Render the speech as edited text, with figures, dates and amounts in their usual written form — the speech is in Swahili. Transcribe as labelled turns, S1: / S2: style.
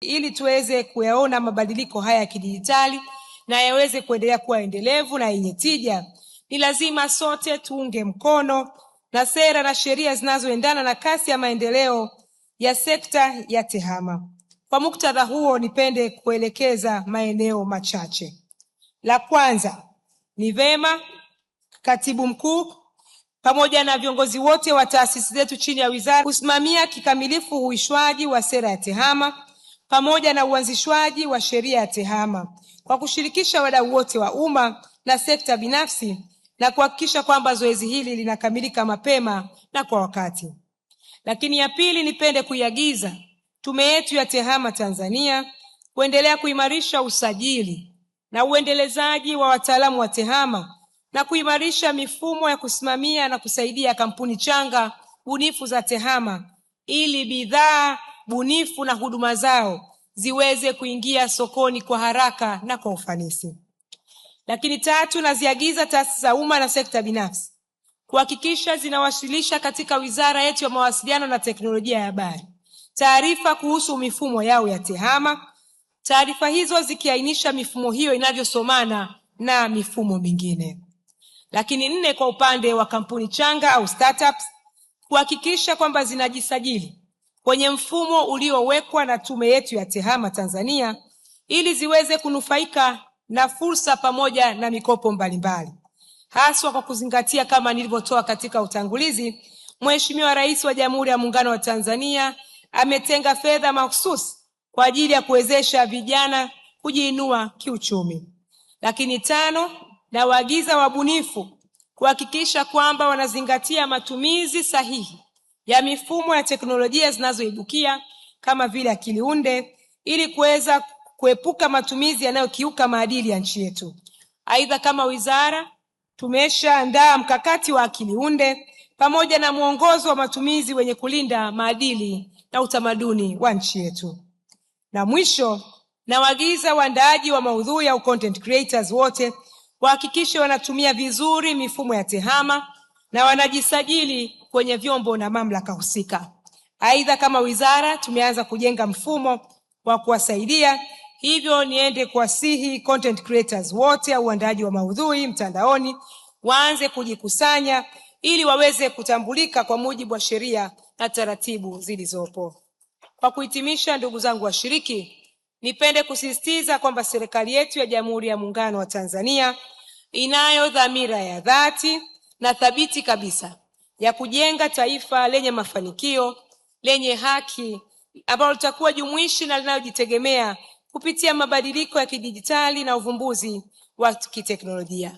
S1: ili tuweze kuyaona mabadiliko haya ya kidijitali na yaweze kuendelea kuwa endelevu na yenye tija, ni lazima sote tuunge mkono na sera na sheria zinazoendana na kasi ya maendeleo ya sekta ya TEHAMA. Kwa muktadha huo, nipende kuelekeza maeneo machache. La kwanza, ni vema Katibu Mkuu pamoja na viongozi wote wa taasisi zetu chini ya wizara kusimamia kikamilifu uhuishwaji wa sera ya TEHAMA pamoja na uanzishwaji wa sheria ya TEHAMA kwa kushirikisha wadau wote wa umma na sekta binafsi na kuhakikisha kwamba zoezi hili linakamilika mapema na kwa wakati. Lakini ya pili, nipende kuiagiza tume yetu ya TEHAMA Tanzania kuendelea kuimarisha usajili na uendelezaji wa wataalamu wa TEHAMA na kuimarisha mifumo ya kusimamia na kusaidia kampuni changa bunifu za TEHAMA ili bidhaa bunifu na huduma zao ziweze kuingia sokoni kwa haraka na kwa ufanisi. Lakini tatu, naziagiza taasisi za umma na sekta binafsi kuhakikisha zinawasilisha katika wizara yetu ya mawasiliano na teknolojia ya habari taarifa kuhusu mifumo yao ya TEHAMA, taarifa hizo zikiainisha mifumo hiyo inavyosomana na mifumo mingine. Lakini nne, kwa upande wa kampuni changa au startups kuhakikisha kwamba zinajisajili kwenye mfumo uliowekwa na tume yetu ya TEHAMA Tanzania ili ziweze kunufaika na fursa pamoja na mikopo mbalimbali, haswa kwa kuzingatia kama nilivyotoa katika utangulizi, Mheshimiwa Rais wa Jamhuri ya Muungano wa Tanzania ametenga fedha mahususi kwa ajili ya kuwezesha vijana kujiinua kiuchumi. Lakini tano, na waagiza wabunifu kuhakikisha kwamba wanazingatia matumizi sahihi ya mifumo ya teknolojia zinazoibukia kama vile akili unde ili kuweza kuepuka matumizi yanayokiuka maadili ya nchi yetu. Aidha, kama wizara tumeshaandaa mkakati wa akili unde pamoja na mwongozo wa matumizi wenye kulinda maadili na utamaduni wa nchi yetu. Na mwisho, nawaagiza waandaaji wa maudhui au content creators wote wahakikishe wanatumia vizuri mifumo ya TEHAMA na wanajisajili kwenye vyombo na mamlaka husika. Aidha, kama wizara tumeanza kujenga mfumo wa kuwasaidia, hivyo niende kuwasihi content creators wote au waandaaji wa maudhui mtandaoni waanze kujikusanya ili waweze kutambulika kwa mujibu wa sheria na taratibu zilizopo. Kwa kuhitimisha, ndugu zangu washiriki, nipende kusisitiza kwamba serikali yetu ya Jamhuri ya Muungano wa Tanzania inayo dhamira ya dhati na thabiti kabisa ya kujenga taifa lenye mafanikio, lenye haki, ambalo litakuwa jumuishi na linalojitegemea kupitia mabadiliko ya kidijitali na uvumbuzi wa kiteknolojia.